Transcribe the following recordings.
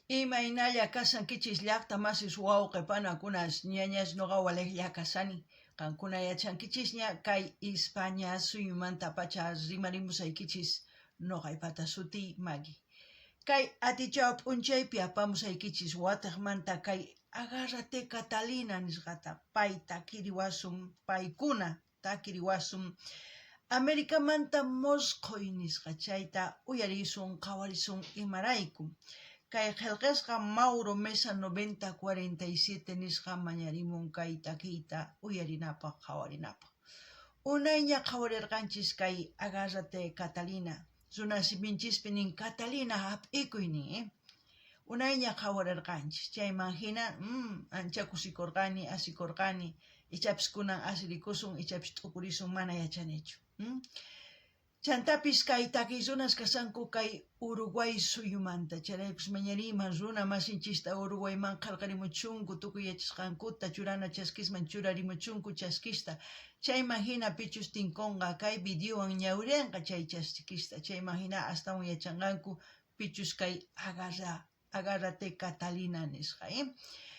Imaynalla kasankichis llaqta masis wawqipanakunas ñañas ñuqa waliqlla kasani. Qankuna yachankichisña kay España suyumanta pacha rimarimusaykichis ñuqaypata suti Maggie. Kay atichaw p'unchaypi apamusaykichis wataqmanta kay Agárrate Catalina nisqata pay takiriwasun paykuna takiriwasun Americamanta Moscoy nisqa chayta uyarisun qhawarisun imarayku. Kay qillqisqa Mauro Mesa 9047 nisqa mañarimun kay takiyta uyarinapaq qhawarinapaq. Unayña qhawarirqanchis kay Agárrate Catalina. Runasipinchispi nin Catalina hap'ikuy nin. Unayña qhawarirqanchis. Chayman hina ancha kusikurqani, asikurqani. Ichapis kunan asirikusun, ichapis t'ukurisun mana yachanichu. Chantapis kay takiy runas kasanku kay Uruguay suyumanta. Chayraykus mañariyman runa masinchista Uruguayman qallqarimuchunku tukuy yachasqankuta churana chaskisman churarimuchunku chaskista. Chayman hina pichus tinkunqa kay videowan ñawrianqa chay chaskista. Chayman hina astawan yachanqanku pichus kay Agárrate Catalina nisqa.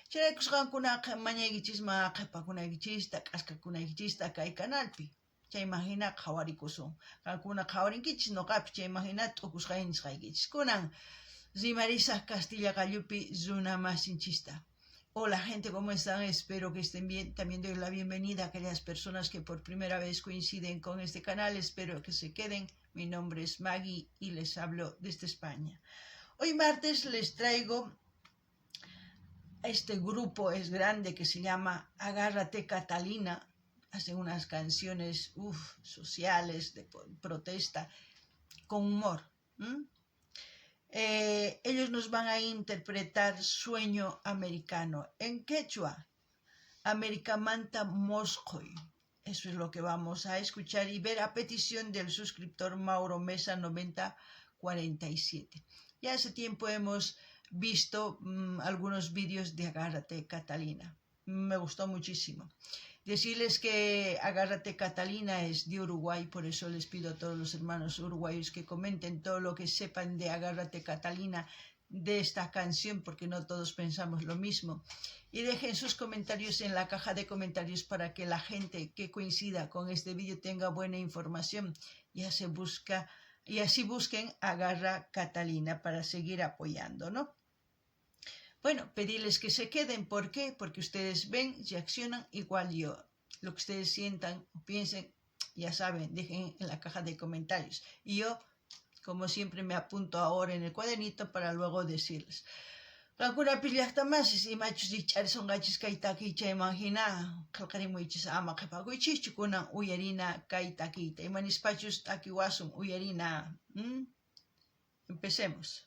Chayraykus qankunaqa mañaykichisma qhipakunaykichista, k'askakunaykichista kay kanalpi. Chayman hina qhawarikusun. Qankuna qhawarinkichis ñuqapi chayman hina t'ukusqay nisqaykichis. Kunan rimarisaq Castilla Qallupi runa masinchista. Hola gente, ¿cómo están? Espero que estén bien. También doy la bienvenida a aquellas personas que por primera vez coinciden con este canal. Espero que se queden. Mi nombre es Maggie y les hablo desde España. Hoy martes les traigo este grupo, es grande, que se llama Agárrate Catalina. Hacen unas canciones sociales, de protesta, con humor. Ellos nos van a interpretar Sueño Americano en quechua, Americamanta Moscoy. Eso es lo que vamos a escuchar y ver a petición del suscriptor Mauro Mesa 9047. Ya hace tiempo hemos visto algunos vídeos de Agárrate Catalina. Me gustó muchísimo. Decirles que Agárrate Catalina es de Uruguay, por eso les pido a todos los hermanos uruguayos que comenten todo lo que sepan de Agárrate Catalina, de esta canción, porque no todos pensamos lo mismo. Y dejen sus comentarios en la caja de comentarios para que la gente que coincida con este vídeo tenga buena información y así busquen Agárrate Catalina para seguir apoyando, ¿no? Bueno, pedirles que se queden. ¿Por qué? Porque ustedes ven y accionan igual yo. Lo que ustedes sientan o piensen, ya saben, dejen en la caja de comentarios. Y yo, como siempre, me apunto ahora en el cuadernito para luego decirles. Qankuna pillaqta masis imachus son gachis kay takiycha imagina qillqarimuychis ama qhipakuychischu kunan uyarina kay takiyta imanispachus takiwasun uyarina. Empecemos.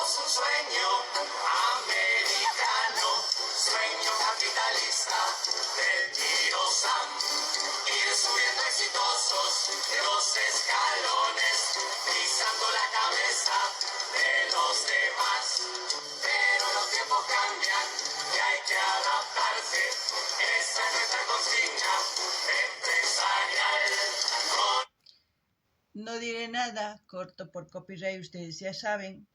Un sueño americano, sueño capitalista del tío Sam, ir subiendo exitosos los escalones, pisando la cabeza de los demás. Pero los tiempos cambian y hay que adaptarse, esa es nuestra consigna empresarial. No diré nada, corto por copyright, ustedes ya saben.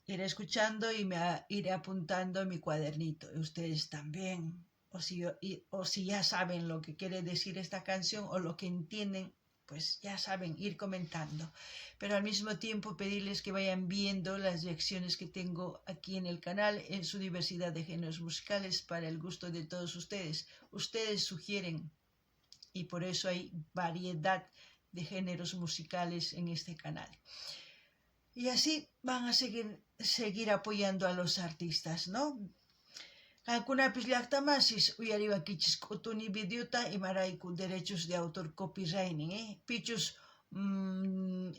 Iré escuchando y me iré apuntando en mi cuadernito. Ustedes también. O si ya saben lo que quiere decir esta canción o lo que entienden, pues ya saben, ir comentando. Pero al mismo tiempo pedirles que vayan viendo las reacciones que tengo aquí en el canal en su diversidad de géneros musicales para el gusto de todos ustedes. Ustedes sugieren y por eso hay variedad de géneros musicales en este canal. Y así van a seguir apoyando a los artistas, ¿no? Qankunapis llaqtamasis uyariwankichis k'utuni videota imarayku derechos de autor copyright, pichus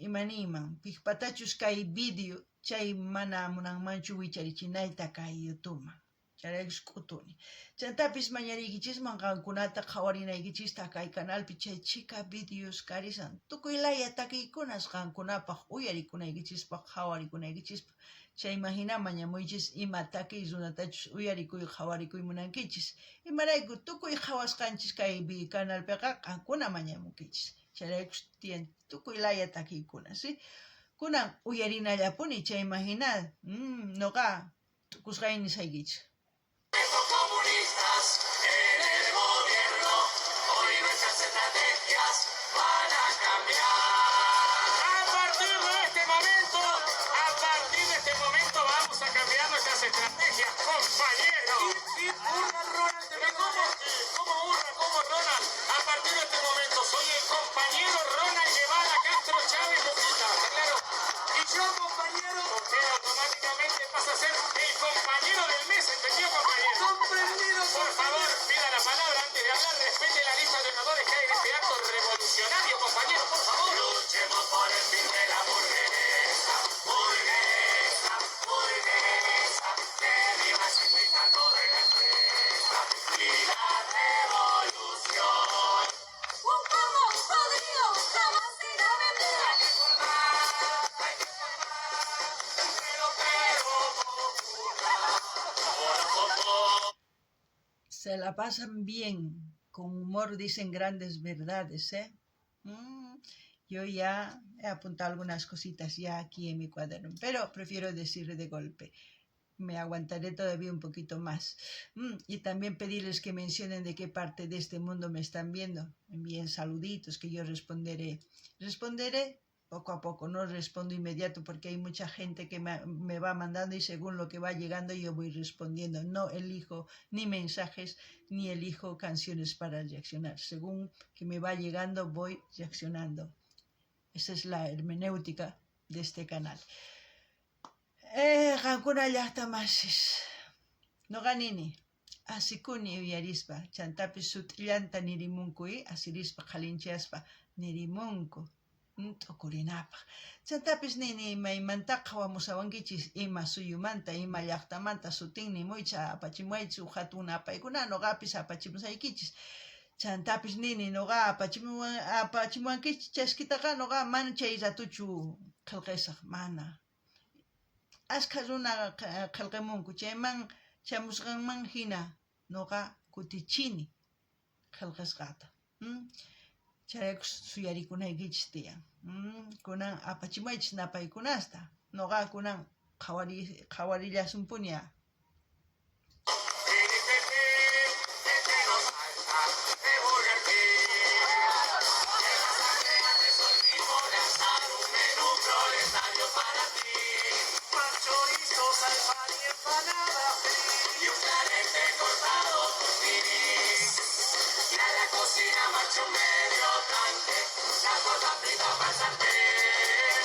imaniyman pikpatachus kay video chay mana munanmanchu wicharichinayta kay YouTubeman. Chayraykus k'utuni. Chantapis mañariykichisman qankunata qhawarinaykichista kay canalpi chay chica videos karisan. Tukuylaya takiykunas qankunapaq uyarikunaykichispaq qhawarikunaykichispa Chaymahina mañamuychis ima takiy runatachus uyarikuy qawarikuy munankichis. Imarayku tukuy qhawasqanchis kay canalpiqa qankuna mañamunkichis. Chayraykush tiyan tukuy laya takiykuna, ¿sí? Kunan uyarinallapuni chaymahina, noqa tukusqayni saykichis. Comunistas en el gobierno, hoy nuestras estrategias van a cambiar. A partir de este momento vamos a cambiar nuestras estrategias, compañeros. ¿Cómo urra? ¿Cómo Ronald? A partir de este momento soy el compañero Ronald Guevara Castro Chávez Mujica, claro. Y yo, compañero, usted automáticamente pasa a ser el compañero del mes, ¿entendió, compañero? Comprendido. Por favor, pida la palabra antes de hablar, respete la lista de honradores que hay en este acto revolucionario, compañero, por favor. Luchemos por el fin de la burguesa, burguesa, burguesa, que viva el sindicato de la empresa y la revolución. Un pomo podrido jamás será vendida. Hay que formar, Se la pasan bien, con humor dicen grandes verdades, ¿eh? Yo ya he apuntado algunas cositas ya aquí en mi cuaderno, pero prefiero decir de golpe. Me aguantaré todavía un poquito más. Y también pedirles que mencionen de qué parte de este mundo me están viendo. Envíen saluditos que yo responderé. Responderé poco a poco, no respondo inmediato porque hay mucha gente que me va mandando y según lo que va llegando yo voy respondiendo. No elijo ni mensajes ni elijo canciones para reaccionar. Según que me va llegando voy reaccionando. Esa es la hermenéutica de este canal. Qankuna llaqtamasis. Noqanini asikuni uyarispa chantapis sut'illanta nirimunku asirispa qalinchaspa nirimunku t'ukurinapaq. Chantapis nini imaimantaqa hawamusawankichis ima suyumanta ima llaqtamanta sutinni muycha apachimuaychu hatun apaykuna noqapis apachimusaykichis. Chantapis nini noqa apachimuwankichis chaskitaqa noqa mana chay ratuchu qillqisaq mana. Ashka runa qillqimunku chayman chamusqanman hina noqa kutichini qillqisqata. Chayraykush suyarikunaykichis tiyan. Kunan apachimaychis napaykunasta. Noqa kunan qhawarillasunpuña. Y un clarete cortado gris. Y a la cocina marcha un medio tanque, la torta frita para el sartén.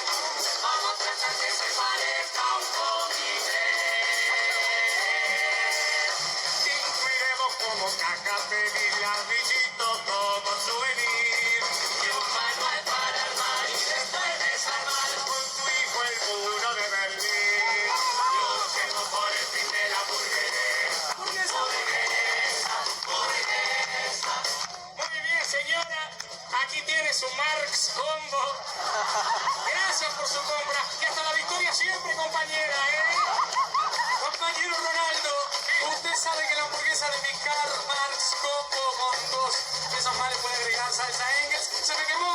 Vamos a tratar que se parezca un comité. Incluiremos como caca, pedir ladrillitos como souvenir. Y un manual para armar y después desarmar con tu hijo el muro de Berlín. Luchemos por el fin de la burguesa. Burguesa, burguesa. Muy bien, señora. Aquí tiene su Marx Combo. Gracias por su compra. Y hasta la victoria siempre, compañera, Compañero Ronaldo, usted sabe que la hamburguesa de mi Karl Marx Combo con 2 pesos más le puede agregar salsa Engels. Se me quemó,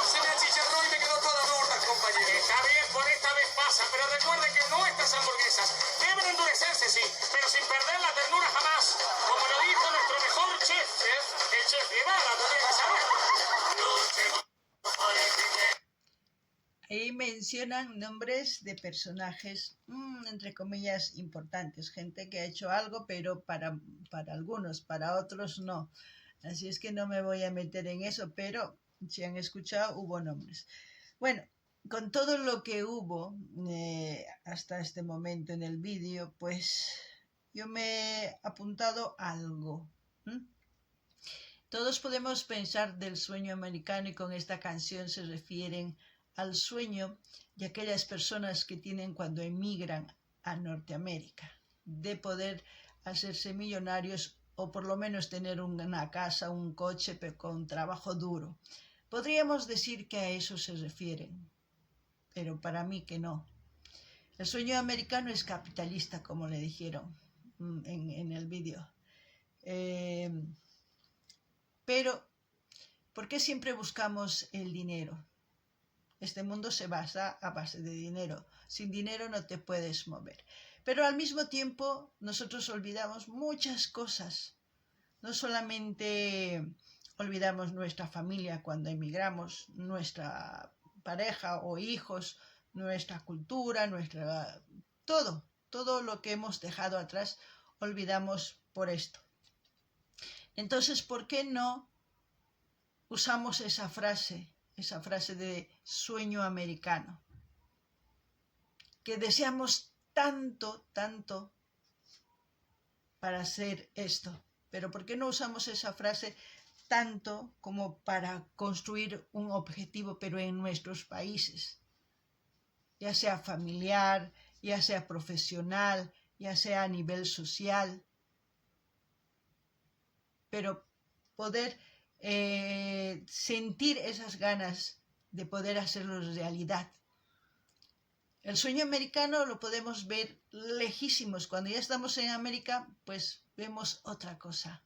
se me achicharró y me quedó toda dura, compañero. Está bien, por esta vez pasa, pero recuerde que nuestras hamburguesas deben endurecerse, sí, pero sin perder la ternura jamás. Como lo dijo nuestro mejor chef, el chef Guevara, lo tiene que saber. Luchemos por el dinero. Ahí mencionan nombres de personajes, entre comillas, importantes. Gente que ha hecho algo, pero para algunos, para otros no. Así es que no me voy a meter en eso, pero si han escuchado, hubo nombres. Bueno, con todo lo que hubo hasta este momento en el vídeo, pues yo me he apuntado algo. Todos podemos pensar del sueño americano y con esta canción se refieren al sueño de aquellas personas que tienen cuando emigran a Norteamérica, de poder hacerse millonarios o por lo menos tener una casa, un coche, pero con trabajo duro. Podríamos decir que a eso se refieren, pero para mí que no. El sueño americano es capitalista, como le dijeron en el vídeo. Pero, ¿por qué siempre buscamos el dinero? Este mundo se basa a base de dinero. Sin dinero no te puedes mover. Pero al mismo tiempo, nosotros olvidamos muchas cosas. No solamente olvidamos nuestra familia cuando emigramos, nuestra pareja o hijos, nuestra cultura, todo lo que hemos dejado atrás, olvidamos por esto. Entonces, ¿por qué no usamos esa frase de sueño americano? Que deseamos tanto para hacer esto. Pero ¿por qué no usamos esa frase tanto como para construir un objetivo, pero en nuestros países? Ya sea familiar, ya sea profesional, ya sea a nivel social. Pero poder sentir esas ganas de poder hacerlo realidad. El sueño americano lo podemos ver lejísimos. Cuando ya estamos en América, pues vemos otra cosa.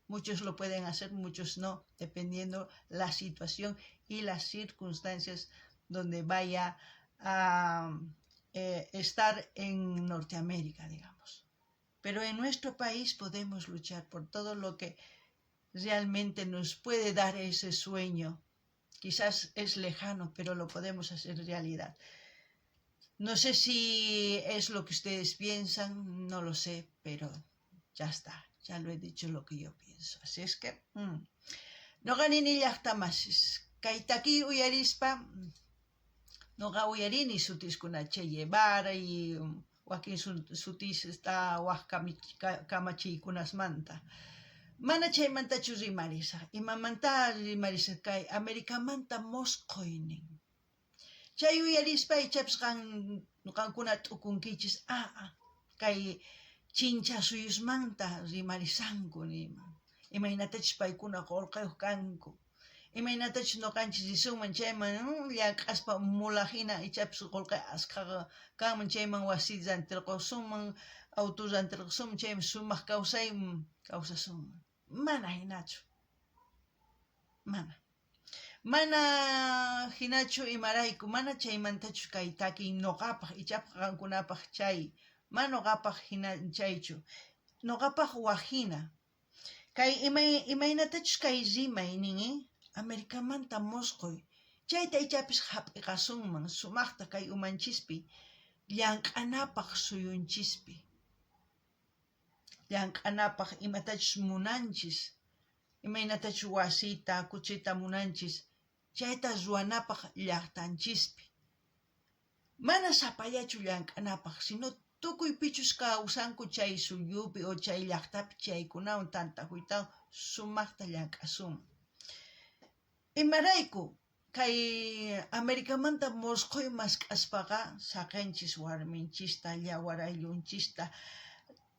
Muchos lo pueden hacer, muchos no, dependiendo la situación y las circunstancias donde vaya a estar en Norteamérica, digamos. Pero en nuestro país podemos luchar por todo lo que realmente nos puede dar ese sueño. Quizás es lejano, pero lo podemos hacer realidad. No sé si es lo que ustedes piensan, no lo sé, pero ya está, ya lo he dicho lo que yo pienso. Así es que, no ganini llaqtamasis. Kaitaki uyarispa, no ga uyarini sutiscuna che llevara y wakin sutis está kamachikunas manta. Mana chaymantachu rimarisa. Imamanta rimarisa kay Americamanta mosqoynin. Chay uyarispa ichaps qankuna t'ukunkichis kay chincha suyusmanta rimarisanku nima. Imaynatachis paykuna qolqayuq kanku. Imaynatachis noqanchis risunman chayman llank'aspa mulahina ichaps qolqay asqaqa kanman chayman wasi rantirqusunman, auto rantirqusunman chayman sumaq kawsayman kawsasunman. Mana hinachu. Mana hinachu imarayku, mana chaymantachu kay takiy noqapaq, ichaqa qankunapaq chay, mana noqapaq hina chaychu. Noqapaq wahina. Kay imaynatachus kay rimay nini, Americamanta mosqoy. Chayta ichapis hap'iqasunman, sumaqta kay umanchispi, llank'anapaq suyunchispi. Llank'anapaq imatachus munanchis, imaynatachus wasita, kuchita munanchis, chayta ruwanapaq llaqtanchispi. Mana sapallachu llank'anapaq, sino tukuy pichus kawsanku chay suyupi o chay llaqtapi chaykunawan tantakuyta sumaqta llank'asunman. Imarayku kay Americamanta mosqoy mask'aspaqa saqenchis warminchista, llawar ayllunchista,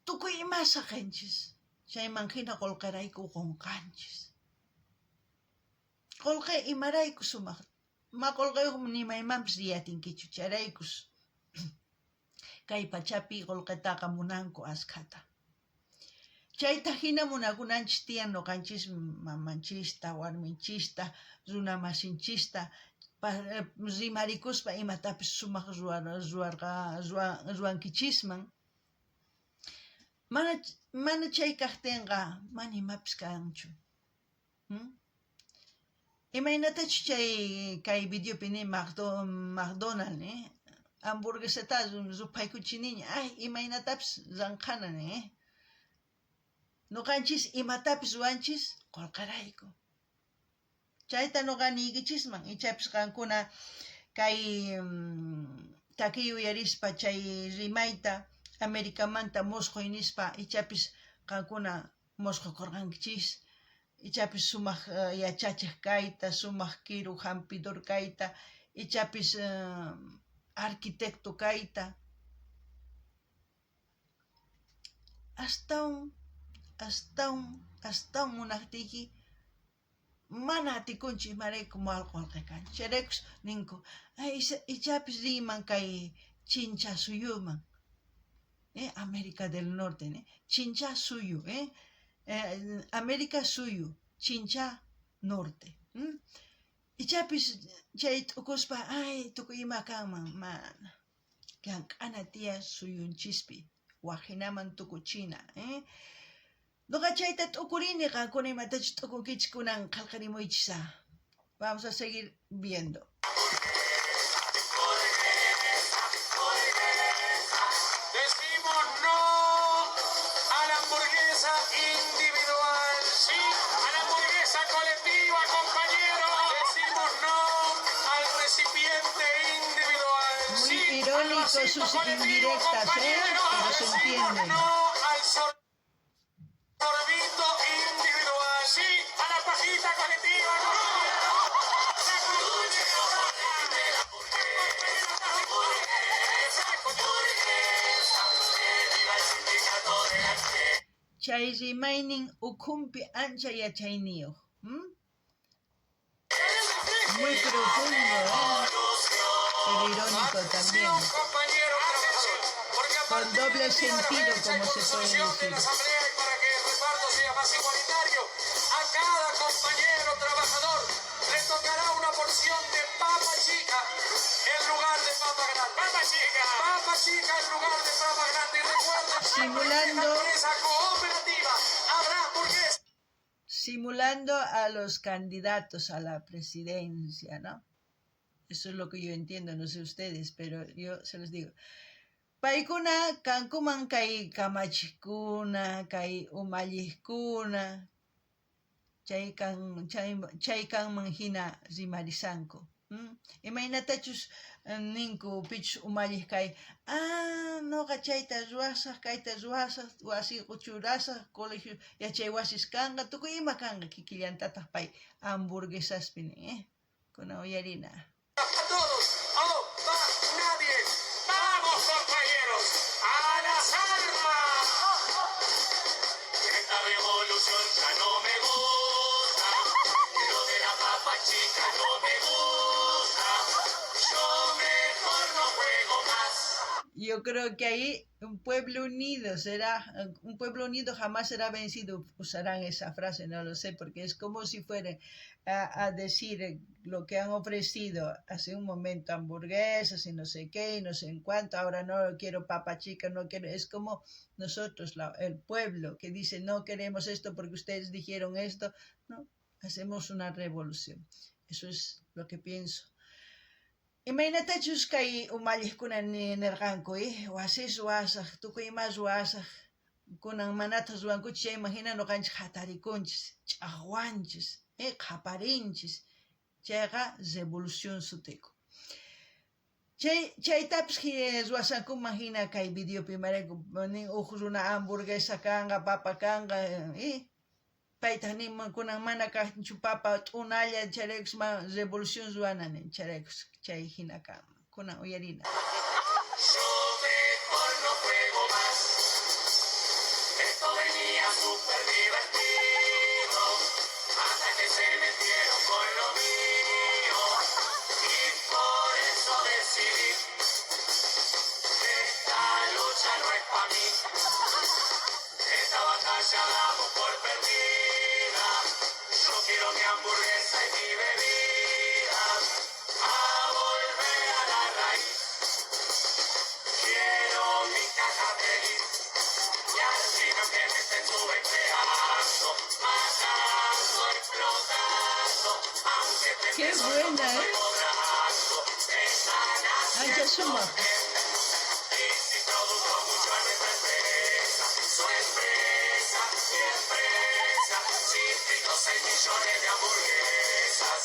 tukuy ima saqenchis. Chayman hina qolqarayku qunqanchis. Qolqay imarayku sumaq. Ma qolqayuq nimaymanpis riyatinkichu charaykus. Kay pachapi qolqataqa munanku askhata. Chayta hina munakunanchis tiyan noqanchis mamanchista, warminchista, runa masinchista, rimarikuspa imatapis sumaq ruwankichisman. Mana chay kaqtinqa mana imapis kanchu. Imaynatachus chay kay videopi ni McDonald's hamburguesata rupaykuchiniña imaynatapis ranqana Noqanchis imatapis ruwanchis qolqarayku. Chayta noqa niykichisman ichapis qankuna kay takiy uyarispa chay rimayta Americamanta mosqoy nispa ichapis qankuna mosqokurqankichis, ichapis sumaq yachachiq kayta, sumaq kiru hampidor kayta, ichapis arquitecto kayta. Astawan munaqtiyki mana atikunchu imarayku mal qolqay kanchu. Charaykus ninku, ichapis riman kay chincha suyuman. América del Norte, chincha suyu, América suyu, chincha norte. Y chapis, chay tukuspa, ay, tukuyima kanman, mana. Llank'ana tía suyun chispi, wajinaman tukuchina, Nuqa chayta t'ukurini qankuna imatachus t'ukunkichis kunan qallqarimuychisa. Vamos a seguir viendo. Decimos no a la hamburguesa individual, sí a la hamburguesa colectiva, compañeros. Decimos no al recipiente individual, Muy sí irónico al vasito sus colectivo, indirectas, compañeros. pero se Decimos entienden. no al sorbito individual, sí a la pajita colectiva, compañeros. Chay rimaynin ukhunpi ancha yachayniyuq. Muy profundo, pero irónico también. Con doble sentido, como se puede decir. Para que el reparto sea más igualitario, a cada compañero trabajador le tocará una porción de papa chica en lugar de papa grande. Papa chica en lugar de papa grande. Y recuerden, Simulando, empresa cooperativa habrá hamburguesa. Simulando a los candidatos a la presidencia, ¿no? Eso es lo que yo entiendo, no sé ustedes, pero yo se los digo. Paykuna kankuman kay kamachikuna, kay umalliqkuna, chay kanman hina rimarisanku. Imaynatachus ninku pichus umalliq kay, noqa chayta ruwasaq, kayta ruwasaq, wasi quchurasaq, colegio yachay wasis kanqa, tukuy ima kanqa kikillantataq pay hamburguesaspi nin, kuna uyarina. A todos, nadie. Vamos, compañeros, a las armas. Esta revolución ya no me gusta. Lo de la papa chica no me gusta. Yo mejor no juego más. Yo creo que ahí un pueblo unido jamás será vencido. Usarán esa frase, no lo sé, porque es como si fueran a decir lo que han ofrecido hace un momento, hamburguesas y no sé qué, y no sé en cuánto, ahora no quiero papa chica, no quiero, es como nosotros, el pueblo, que dice no queremos esto porque ustedes dijeron esto, no, hacemos una revolución. Eso es lo que pienso. Imaynatachus kay umalliqkuna nirqanku, wasis wasaq, tukuymas wasaq, kunan manatas ruwankuchis, chay imagina nuqanchis hatarikunchis, ch'aqwanchis, qhaparinchis, chayqa revolución sutiku. Chaytapis ruwasankuman hina kay videopi marayku, uq runa hamburguesa kanqa, papa kanqa, paytaq niman kunan mana kaqchu papa t'unalla charaykus revolución ruwananin charaykus chay hina kanman kunan uyarina. Yo mejor no juego más. Esto venía súper divertido hasta que se metieron con lo mío y por eso decidí que esta lucha no es para mí. Esta batalla damos por perdida. Yo quiero mi hamburguesa y mi bebida. A volver a la raíz. Quiero mi caja feliz. Y al chino que me estén subvencionando, matando, explotando. Aunque te Qué buena, cobrando, están Ancha suma. y si produjo mucho en nuestra empresa, su empresa, mi empresa, cítricos 6 millones de hamburguesas.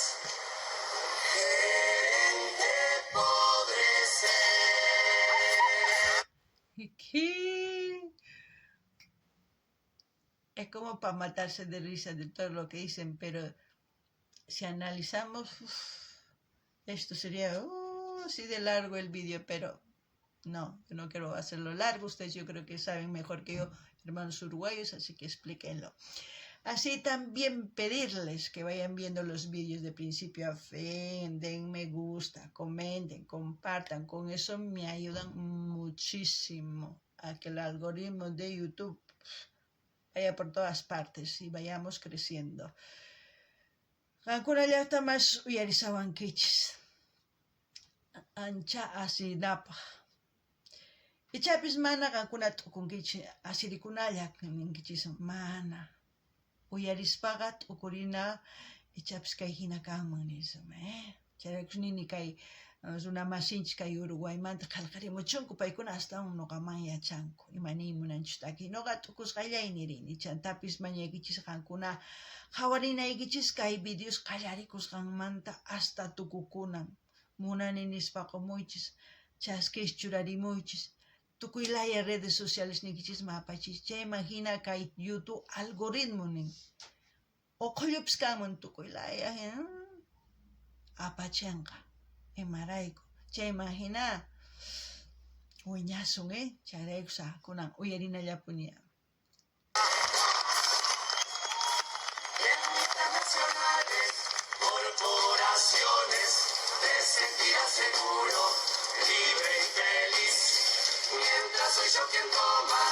Gerente podré ser. ¿Qué? Es como para matarse de risa de todo lo que dicen, pero si analizamos, esto sería así de largo el vídeo, pero no, yo no quiero hacerlo largo. Ustedes yo creo que saben mejor que yo, hermanos uruguayos, así que explíquenlo. Así también pedirles que vayan viendo los vídeos de principio a fin, den me gusta, comenten, compartan. Con eso me ayudan muchísimo a que el algoritmo de YouTube vaya por todas partes y vayamos creciendo. Kankuna llaqta mas uyarisawankichis. Ancha asidapaq. Ichapis mana kankuna t'ukunkichis asirikunalla ninkichis mana. Uyarispaqa t'ukurina ichapis kay hina kanman nisma, Chayrakus nini kay runa masinchis kay Uruguaymanta qallqarimuchunku paykuna astawan nuqaman yachanku imani munanchus taki nuqa t'ukusqallay nirini chantapis mañaykichis qankuna qawarinaykichis kay videos qallarikusqanmanta hasta tukukunan munani nispa qumuychis chaskish churarimuychis tukuylaya redes sociales nikichis mapachis chayman hina kay YouTube algoritmo nin uqllupis kanman tukuylaya apachanqa imarayku chayman hina wiñasun chayrayku kunan uyarinallapuña. Corporaciones te sentirás seguro, libre y feliz, mientras soy yo quien toma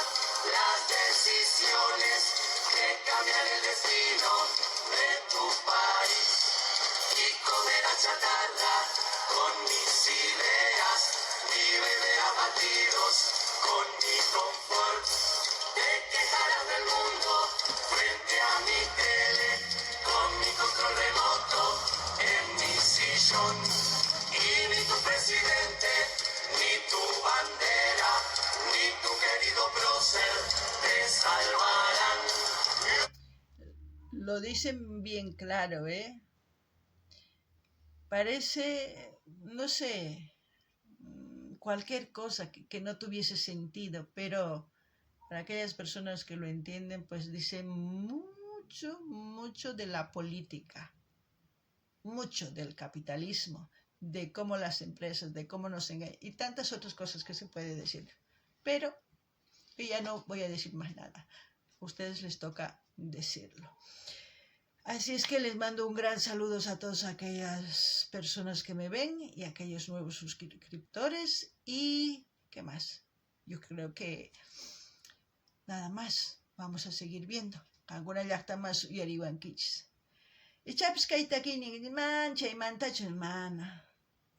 las decisiones que cambian el destino de tu país. Y comerás chatarra con mis ideas y beberás batidos con mi confort. Te quejarás del mundo frente a mi tele con mi control remoto en mi sillón. Y ni tu presidente, ni tu bandera, ni tu querido prócer te salvarán. Lo dicen bien claro, Parece, no sé, cualquier cosa que no tuviese sentido, pero para aquellas personas que lo entienden, pues dice mucho de la política, mucho del capitalismo, de cómo las empresas, de cómo nos engañan y tantas otras cosas que se puede decir. Pero yo ya no voy a decir más nada. A ustedes les toca decirlo. Así es que les mando un gran saludo a todas aquellas personas que me ven y a aquellos nuevos suscriptores. ¿Y qué más? Yo creo que nada más. Vamos a seguir viendo. Alguna llaqta más uyariwankichis. Ichapis kaytakini manchay mantachun mana.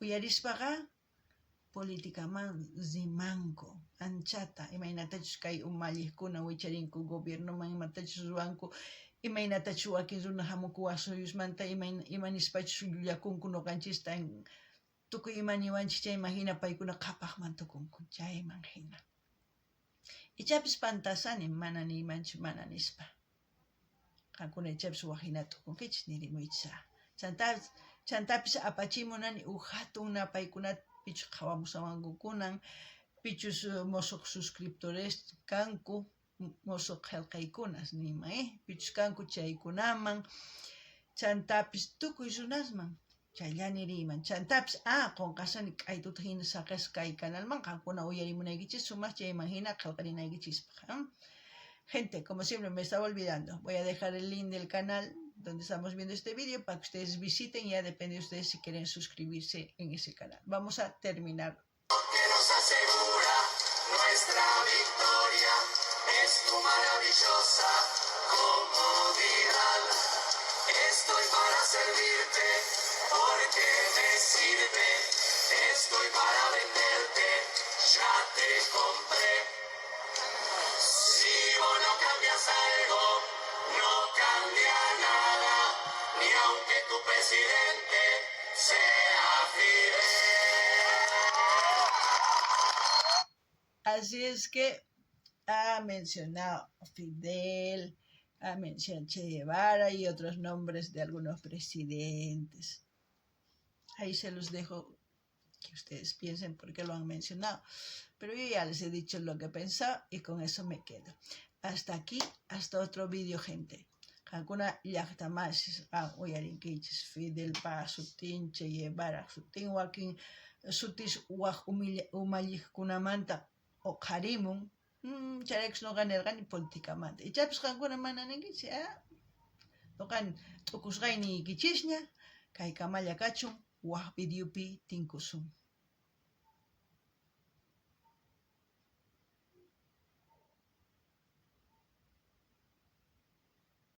Uyarispaqa politikaman zimanku anchata imaynatachus kay umalliqkuna wicharinku gobiernoman imatachus ruwanku imaynatachus wakin runa hamuku wasuyusmanta imanispachus llullakunku nuqanchista tukuy imaniwanchis chayman hina paykuna qhapaqman tukunku chayman hina ichapis pantasani mana nimanchu mana nispa qankuna ichapis waqhina tukunkichis nirimuychis chantapis apachimunani hatuna paykuna pichus qhawamusawankukunan pichus mosuq suscriptores kanku mosuq qillqaykunas nima pichus kanku chaykunaman chantapis tukuy runasman chaylla niriman chantapis qunqasani k'aytuta hina saqas kay canalman qankuna uyarimunaykichis sumaq chayman hina qillqarinaykichispaq. Gente, como siempre me estaba olvidando, voy a dejar el link del canal donde estamos viendo este vídeo para que ustedes visiten, ya depende de ustedes si quieren suscribirse en ese canal. Vamos a terminar. Que nos asegura nuestra victoria es tu maravillosa comodidad. Estoy para servirte porque me sirve. Estoy para venderte, ya te compré. Si vos no cambias algo, no cambia nada, ni aunque tu presidente sea Fidel. Así es que ha mencionado Fidel, ha mencionado Che Guevara y otros nombres de algunos presidentes. Ahí se los dejo que ustedes piensen por qué lo han mencionado. Pero yo ya les he dicho lo que pensaba y con eso me quedo. Hasta aquí, hasta otro vídeo, gente. Alguna llaqta más, uyarinkichis Fidel pa sutin Che Guevara, sutin wakin sutis waq umalliqkunamanta oqharimun, chayrakus no ganerqani politikamanta. Ichapis qankuna mana ninkichis, Noqan t'ukusqayni kichisña, kay kamalla kachun, waq videopi tinkusun.